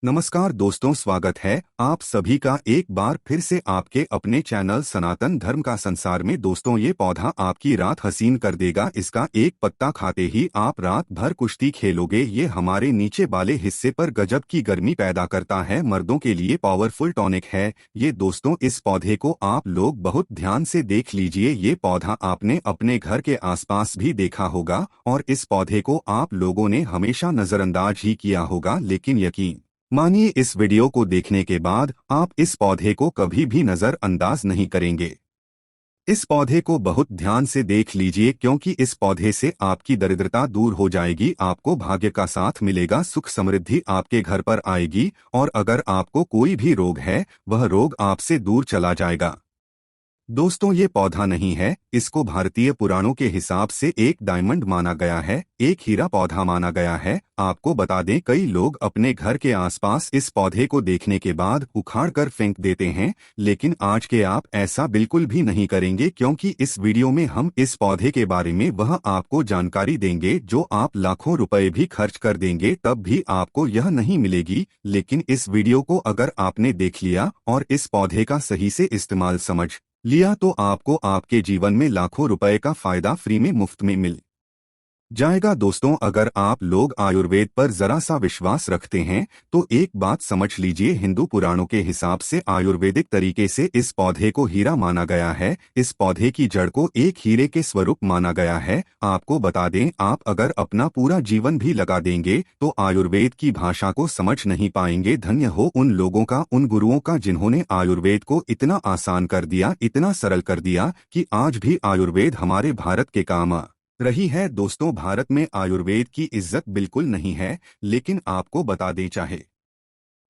नमस्कार दोस्तों, स्वागत है आप सभी का एक बार फिर से आपके अपने चैनल सनातन धर्म का संसार में। दोस्तों, ये पौधा आपकी रात हसीन कर देगा। इसका एक पत्ता खाते ही आप रात भर कुश्ती खेलोगे। ये हमारे नीचे वाले हिस्से पर गजब की गर्मी पैदा करता है। मर्दों के लिए पावरफुल टॉनिक है ये। दोस्तों, इस पौधे को आप लोग बहुत ध्यान से देख लीजिए। ये पौधा आपने अपने घर के आसपास भी देखा होगा और इस पौधे को आप लोगों ने हमेशा नजरअंदाज ही किया होगा, लेकिन यकीन मानिए इस वीडियो को देखने के बाद आप इस पौधे को कभी भी नजरअंदाज नहीं करेंगे। इस पौधे को बहुत ध्यान से देख लीजिए, क्योंकि इस पौधे से आपकी दरिद्रता दूर हो जाएगी, आपको भाग्य का साथ मिलेगा, सुख समृद्धि आपके घर पर आएगी और अगर आपको कोई भी रोग है वह रोग आपसे दूर चला जाएगा। दोस्तों, ये पौधा नहीं है, इसको भारतीय पुराणों के हिसाब से एक डायमंड माना गया है, एक हीरा पौधा माना गया है। आपको बता दें, कई लोग अपने घर के आसपास इस पौधे को देखने के बाद उखाड़ कर फेंक देते हैं, लेकिन आज के आप ऐसा बिल्कुल भी नहीं करेंगे, क्योंकि इस वीडियो में हम इस पौधे के बारे में वह आपको जानकारी देंगे जो आप लाखों रुपए भी खर्च कर देंगे तब भी आपको यह नहीं मिलेगी। लेकिन इस वीडियो को अगर आपने देख लिया और इस पौधे का सही से इस्तेमाल समझ लिया तो आपको आपके जीवन में लाखों रुपए का फायदा फ्री में मुफ्त में मिल जाएगा। दोस्तों, अगर आप लोग आयुर्वेद पर जरा सा विश्वास रखते हैं तो एक बात समझ लीजिए, हिंदू पुराणों के हिसाब से आयुर्वेदिक तरीके से इस पौधे को हीरा माना गया है। इस पौधे की जड़ को एक हीरे के स्वरूप माना गया है। आपको बता दें, आप अगर अपना पूरा जीवन भी लगा देंगे तो आयुर्वेद की भाषा को समझ नहीं पाएंगे। धन्य हो उन लोगों का, उन गुरुओं का जिन्होंने आयुर्वेद को इतना आसान कर दिया, इतना सरल कर दिया कि आज भी आयुर्वेद हमारे भारत के काम आ रही है। दोस्तों, भारत में आयुर्वेद की इज्जत बिल्कुल नहीं है, लेकिन आपको बता दें, चाहे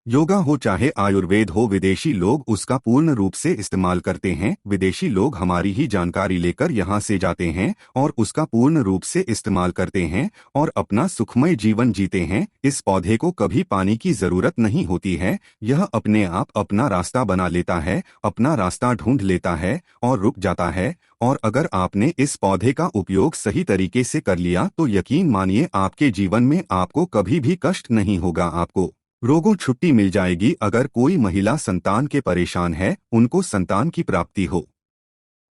योगा हो चाहे आयुर्वेद हो, विदेशी लोग उसका पूर्ण रूप से इस्तेमाल करते हैं। विदेशी लोग हमारी ही जानकारी लेकर यहाँ से जाते हैं और उसका पूर्ण रूप से इस्तेमाल करते हैं और अपना सुखमय जीवन जीते हैं। इस पौधे को कभी पानी की जरूरत नहीं होती है, यह अपने आप अपना रास्ता बना लेता है, अपना रास्ता ढूंढ लेता है और रुक जाता है। और अगर आपने इस पौधे का उपयोग सही तरीके से कर लिया तो यकीन मानिए आपके जीवन में आपको कभी भी कष्ट नहीं होगा, आपको रोगों छुट्टी मिल जाएगी। अगर कोई महिला संतान के परेशान है, उनको संतान की प्राप्ति हो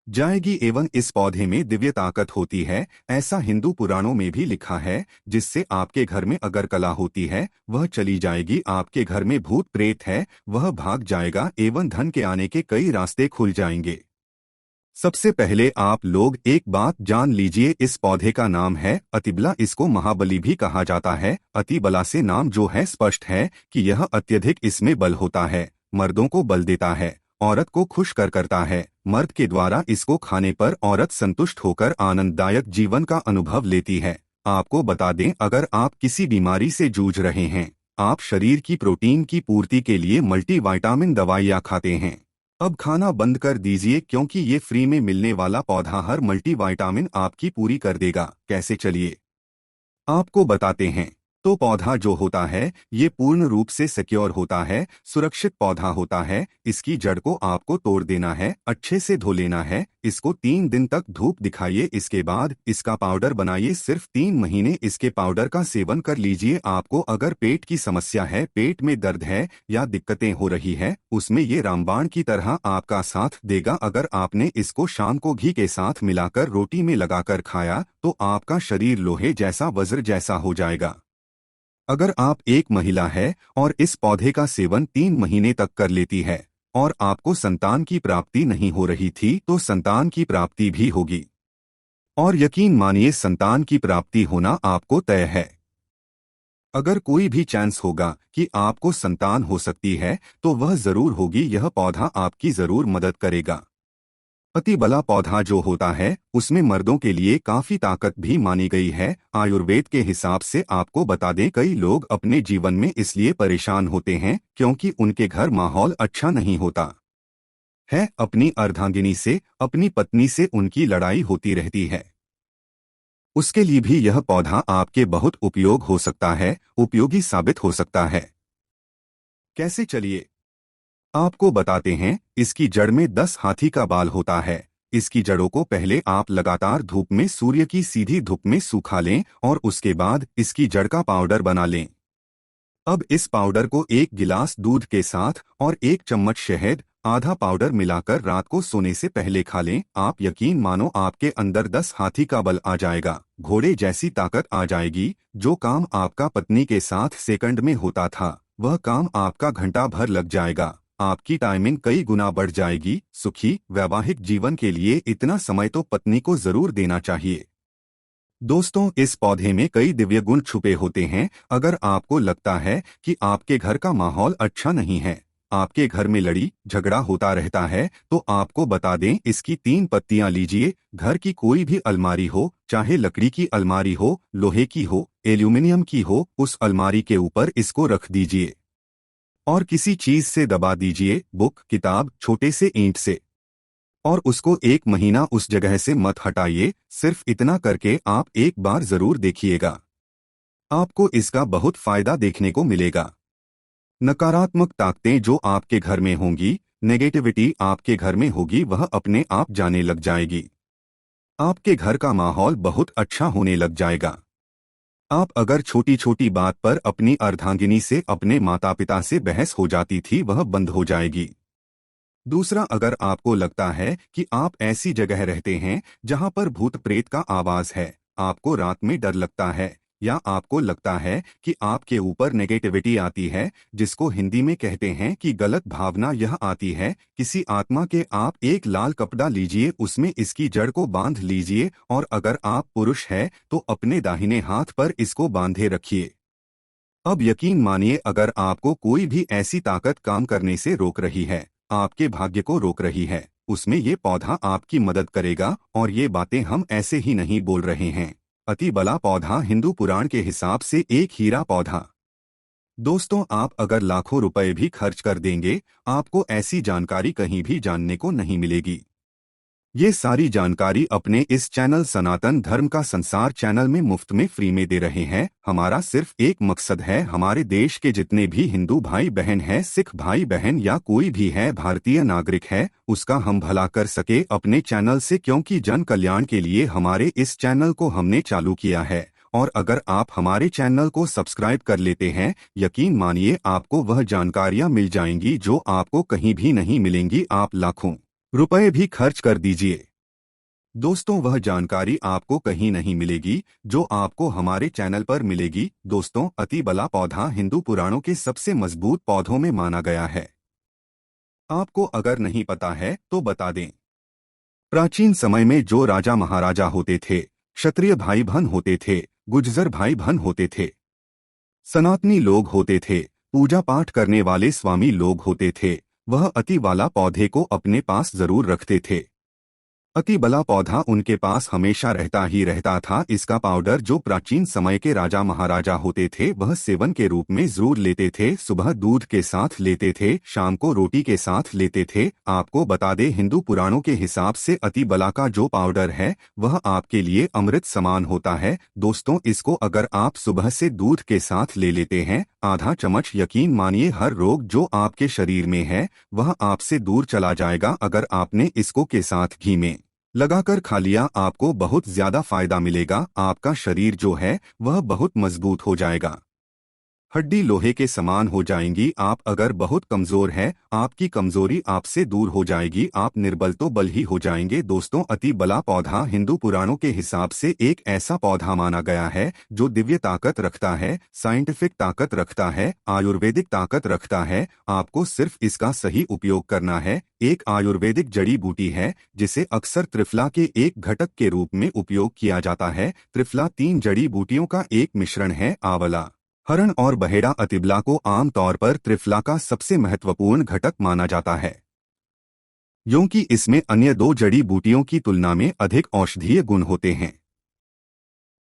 जाएगी। एवं इस पौधे में दिव्य ताकत होती है, ऐसा हिंदू पुराणों में भी लिखा है, जिससे आपके घर में अगर कला होती है वह चली जाएगी, आपके घर में भूत प्रेत है वह भाग जाएगा एवं धन के आने के कई रास्ते खुल जाएंगे। सबसे पहले आप लोग एक बात जान लीजिए, इस पौधे का नाम है अतिबला। इसको महाबली भी कहा जाता है। अतिबला से नाम जो है स्पष्ट है कि यह अत्यधिक इसमें बल होता है, मर्दों को बल देता है, औरत को खुश करता है। मर्द के द्वारा इसको खाने पर औरत संतुष्ट होकर आनंददायक जीवन का अनुभव लेती है। आपको बता दें, अगर आप किसी बीमारी से जूझ रहे हैं, आप शरीर की प्रोटीन की पूर्ति के लिए मल्टीविटामिन दवाइयाँ खाते हैं, अब खाना बंद कर दीजिए, क्योंकि ये फ्री में मिलने वाला पौधा हर मल्टीविटामिन आपकी पूरी कर देगा। कैसे, चलिए आपको बताते हैं। तो पौधा जो होता है ये पूर्ण रूप से सिक्योर होता है, सुरक्षित पौधा होता है। इसकी जड़ को आपको तोड़ देना है, अच्छे से धो लेना है, इसको 3 दिन तक धूप दिखाइए, इसके बाद इसका पाउडर बनाइए। सिर्फ 3 महीने इसके पाउडर का सेवन कर लीजिए। आपको अगर पेट की समस्या है, पेट में दर्द है या दिक्कतें हो रही है, उसमें ये रामबाण की तरह आपका साथ देगा। अगर आपने इसको शाम को घी के साथ मिलाकर रोटी में लगाकर खाया तो आपका शरीर लोहे जैसा, वज्र जैसा हो जाएगा। अगर आप एक महिला है और इस पौधे का सेवन 3 महीने तक कर लेती है और आपको संतान की प्राप्ति नहीं हो रही थी तो संतान की प्राप्ति भी होगी, और यकीन मानिए संतान की प्राप्ति होना आपको तय है। अगर कोई भी चांस होगा कि आपको संतान हो सकती है तो वह जरूर होगी, यह पौधा आपकी जरूर मदद करेगा। अतिबला पौधा जो होता है उसमें मर्दों के लिए काफी ताकत भी मानी गई है। आयुर्वेद के हिसाब से आपको बता दें, कई लोग अपने जीवन में इसलिए परेशान होते हैं क्योंकि उनके घर माहौल अच्छा नहीं होता है, अपनी अर्धांगिनी से, अपनी पत्नी से उनकी लड़ाई होती रहती है। उसके लिए भी यह पौधा आपके बहुत उपयोग हो सकता है, उपयोगी साबित हो सकता है। कैसे, चलिए आपको बताते हैं। इसकी जड़ में 10 हाथी का बाल होता है। इसकी जड़ों को पहले आप लगातार धूप में, सूर्य की सीधी धूप में सूखा लें और उसके बाद इसकी जड़ का पाउडर बना लें। अब इस पाउडर को एक गिलास दूध के साथ और एक चम्मच शहद आधा पाउडर मिलाकर रात को सोने से पहले खा लें। आप यकीन मानो आपके अंदर 10 हाथी का बल आ जाएगा, घोड़े जैसी ताकत आ जाएगी। जो काम आपका पत्नी के साथ सेकंड में होता था वह काम आपका घंटा भर लग जाएगा। आपकी टाइमिंग कई गुना बढ़ जाएगी। सुखी वैवाहिक जीवन के लिए इतना समय तो पत्नी को जरूर देना चाहिए। दोस्तों, इस पौधे में कई दिव्य गुण छुपे होते हैं। अगर आपको लगता है कि आपके घर का माहौल अच्छा नहीं है, आपके घर में लड़ी झगड़ा होता रहता है, तो आपको बता दें, इसकी 3 पत्तियां लीजिए। घर की कोई भी अलमारी हो, चाहे लकड़ी की अलमारी हो, लोहे की हो, एल्यूमिनियम की हो, उस अलमारी के ऊपर इसको रख दीजिए और किसी चीज से दबा दीजिए, बुक, किताब, छोटे से ईंट से, और उसको 1 महीना उस जगह से मत हटाइए। सिर्फ इतना करके आप एक बार जरूर देखिएगा, आपको इसका बहुत फायदा देखने को मिलेगा। नकारात्मक ताकतें जो आपके घर में होंगी, नेगेटिविटी आपके घर में होगी, वह अपने आप जाने लग जाएगी। आपके घर का माहौल बहुत अच्छा होने लग जाएगा। आप अगर छोटी छोटी बात पर अपनी अर्धांगिनी से, अपने माता पिता से बहस हो जाती थी, वह बंद हो जाएगी। दूसरा, अगर आपको लगता है कि आप ऐसी जगह रहते हैं जहां पर भूत प्रेत का आवाज है, आपको रात में डर लगता है, या आपको लगता है कि आपके ऊपर नेगेटिविटी आती है, जिसको हिंदी में कहते हैं कि गलत भावना यह आती है किसी आत्मा के, आप एक लाल कपड़ा लीजिए, उसमें इसकी जड़ को बांध लीजिए, और अगर आप पुरुष है तो अपने दाहिने हाथ पर इसको बांधे रखिए। अब यकीन मानिए, अगर आपको कोई भी ऐसी ताकत काम करने से रोक रही है, आपके भाग्य को रोक रही है, उसमें ये पौधा आपकी मदद करेगा। और ये बातें हम ऐसे ही नहीं बोल रहे हैं। अति बला पौधा हिंदू पुराण के हिसाब से एक हीरा पौधा। दोस्तों, आप अगर लाखों रुपए भी खर्च कर देंगे, आपको ऐसी जानकारी कहीं भी जानने को नहीं मिलेगी। ये सारी जानकारी अपने इस चैनल सनातन धर्म का संसार चैनल में मुफ्त में फ्री में दे रहे हैं। हमारा सिर्फ एक मकसद है, हमारे देश के जितने भी हिंदू भाई बहन हैं, सिख भाई बहन या कोई भी है भारतीय नागरिक है, उसका हम भला कर सके अपने चैनल से, क्योंकि जन कल्याण के लिए हमारे इस चैनल को हमने चालू किया है। और अगर आप हमारे चैनल को सब्सक्राइब कर लेते हैं, यकीन मानिए आपको वह जानकारियां मिल जाएंगी जो आपको कहीं भी नहीं मिलेंगी। आप लाखों रुपए भी खर्च कर दीजिए, दोस्तों, वह जानकारी आपको कहीं नहीं मिलेगी जो आपको हमारे चैनल पर मिलेगी। दोस्तों, अति बला पौधा हिंदू पुराणों के सबसे मजबूत पौधों में माना गया है। आपको अगर नहीं पता है तो बता दें, प्राचीन समय में जो राजा महाराजा होते थे, क्षत्रिय भाई बहन होते थे, गुर्जर भाई बहन होते थे, सनातनी लोग होते थे, पूजा पाठ करने वाले स्वामी लोग होते थे, वह अति वाला पौधे को अपने पास जरूर रखते थे। अति बला पौधा उनके पास हमेशा रहता ही रहता था। इसका पाउडर जो प्राचीन समय के राजा महाराजा होते थे वह सेवन के रूप में जरूर लेते थे। सुबह दूध के साथ लेते थे, शाम को रोटी के साथ लेते थे। आपको बता दे, हिंदू पुराणों के हिसाब से अति बला का जो पाउडर है वह आपके लिए अमृत समान होता है। दोस्तों, इसको अगर आप सुबह से दूध के साथ ले लेते हैं, आधा चम्मच, यकीन मानिए हर रोग जो आपके शरीर में है वह आपसे दूर चला जाएगा। अगर आपने इसको के साथ घी में लगाकर खा लिया, आपको बहुत ज्यादा फायदा मिलेगा। आपका शरीर जो है वह बहुत मजबूत हो जाएगा, हड्डी लोहे के समान हो जाएंगी। आप अगर बहुत कमजोर है, आपकी कमजोरी आपसे दूर हो जाएगी, आप निर्बल तो बल ही हो जाएंगे। दोस्तों, अति बला पौधा हिंदू पुराणों के हिसाब से एक ऐसा पौधा माना गया है जो दिव्य ताकत रखता है, साइंटिफिक ताकत रखता है, आयुर्वेदिक ताकत रखता है। आपको सिर्फ इसका सही उपयोग करना है। एक आयुर्वेदिक जड़ी बूटी है जिसे अक्सर त्रिफला के एक घटक के रूप में उपयोग किया जाता है। त्रिफला 3 जड़ी बूटियों का एक मिश्रण है। आंवला, हरण और बहेड़ा अतिबला को आमतौर पर त्रिफला का सबसे महत्वपूर्ण घटक माना जाता है, क्योंकि इसमें अन्य 2 जड़ी बूटियों की तुलना में अधिक औषधीय गुण होते हैं।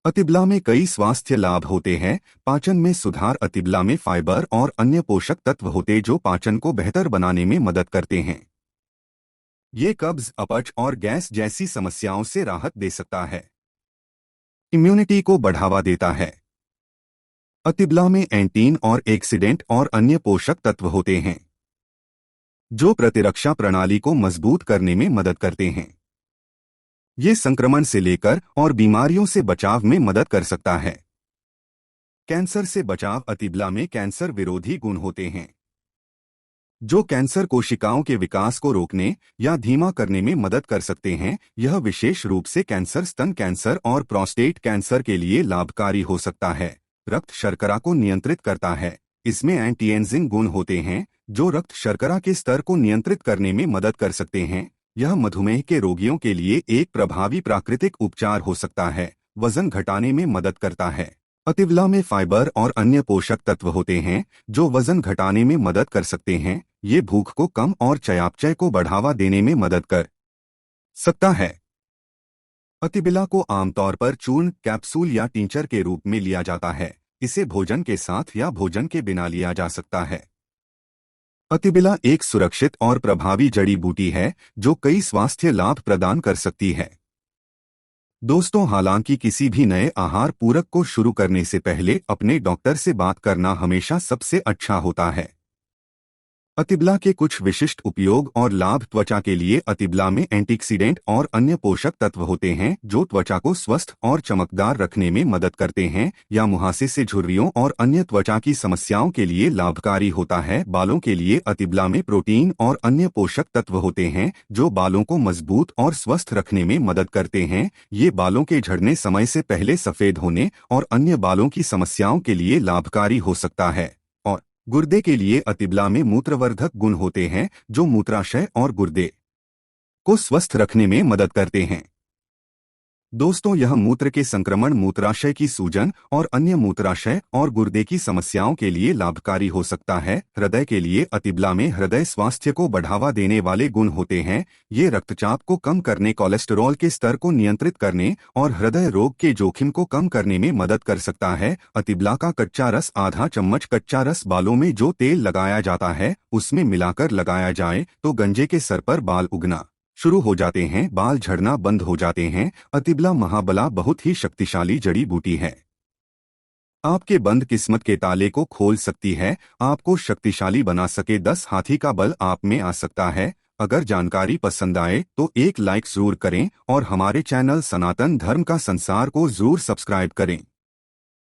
अतिबला में कई स्वास्थ्य लाभ होते हैं। पाचन में सुधार, अतिबला में फाइबर और अन्य पोषक तत्व होते जो पाचन को बेहतर बनाने में मदद करते हैं। ये कब्ज, अपच और गैस जैसी समस्याओं से राहत दे सकता है, इम्यूनिटी को बढ़ावा देता है। अतिबला में एंटीन और एक्सीडेंट और अन्य पोषक तत्व होते हैं जो प्रतिरक्षा प्रणाली को मजबूत करने में मदद करते हैं। ये संक्रमण से लेकर और बीमारियों से बचाव में मदद कर सकता है। कैंसर से बचाव। अतिबला में कैंसर विरोधी गुण होते हैं जो कैंसर कोशिकाओं के विकास को रोकने या धीमा करने में मदद कर सकते हैं। यह विशेष रूप से कैंसर, स्तन कैंसर और प्रोस्टेट कैंसर के लिए लाभकारी हो सकता है। रक्त शर्करा को नियंत्रित करता है। इसमें एंटी एजिंग गुण होते हैं जो रक्त शर्करा के स्तर को नियंत्रित करने में मदद कर सकते हैं। यह मधुमेह के रोगियों के लिए एक प्रभावी प्राकृतिक उपचार हो सकता है। वजन घटाने में मदद करता है। अतिबला में फाइबर और अन्य पोषक तत्व होते हैं जो वजन घटाने में मदद कर सकते हैं। ये भूख को कम और चयापचय को बढ़ावा देने में मदद कर सकता है। अतिबला को आमतौर पर चूर्ण, कैप्सूल या टिंचर के रूप में लिया जाता है। इसे भोजन के साथ या भोजन के बिना लिया जा सकता है। अतिबला एक सुरक्षित और प्रभावी जड़ी बूटी है जो कई स्वास्थ्य लाभ प्रदान कर सकती है। दोस्तों, हालांकि किसी भी नए आहार पूरक को शुरू करने से पहले अपने डॉक्टर से बात करना हमेशा सबसे अच्छा होता है। अतिबला के कुछ विशिष्ट उपयोग और लाभ। त्वचा के लिए अतिबला में एंटीऑक्सीडेंट और अन्य पोषक तत्व होते हैं जो त्वचा को स्वस्थ और चमकदार रखने में मदद करते हैं या मुहासे से झुर्रियों और अन्य त्वचा की समस्याओं के लिए लाभकारी होता है। बालों के लिए अतिबला में प्रोटीन और अन्य पोषक तत्व होते हैं जो बालों को मजबूत और स्वस्थ रखने में मदद करते हैं। ये बालों के झड़ने, समय से पहले सफेद होने और अन्य बालों की समस्याओं के लिए लाभकारी हो सकता है। गुर्दे के लिए अतिबला में मूत्रवर्धक गुण होते हैं जो मूत्राशय और गुर्दे को स्वस्थ रखने में मदद करते हैं। दोस्तों, यह मूत्र के संक्रमण, मूत्राशय की सूजन और अन्य मूत्राशय और गुर्दे की समस्याओं के लिए लाभकारी हो सकता है। हृदय के लिए अतिबला में हृदय स्वास्थ्य को बढ़ावा देने वाले गुण होते हैं। ये रक्तचाप को कम करने, कोलेस्टेरॉल के स्तर को नियंत्रित करने और हृदय रोग के जोखिम को कम करने में मदद कर सकता है। अतिबला का कच्चा रस, आधा चम्मच कच्चा रस बालों में जो तेल लगाया जाता है उसमें मिलाकर लगाया जाए तो गंजे के सर पर बाल उगना शुरू हो जाते हैं, बाल झड़ना बंद हो जाते हैं। अतिबला महाबला बहुत ही शक्तिशाली जड़ी बूटी है। आपके बंद किस्मत के ताले को खोल सकती है, आपको शक्तिशाली बना सके। 10 हाथी का बल आप में आ सकता है। अगर जानकारी पसंद आए तो एक लाइक जरूर करें और हमारे चैनल सनातन धर्म का संसार को जरूर सब्सक्राइब करें।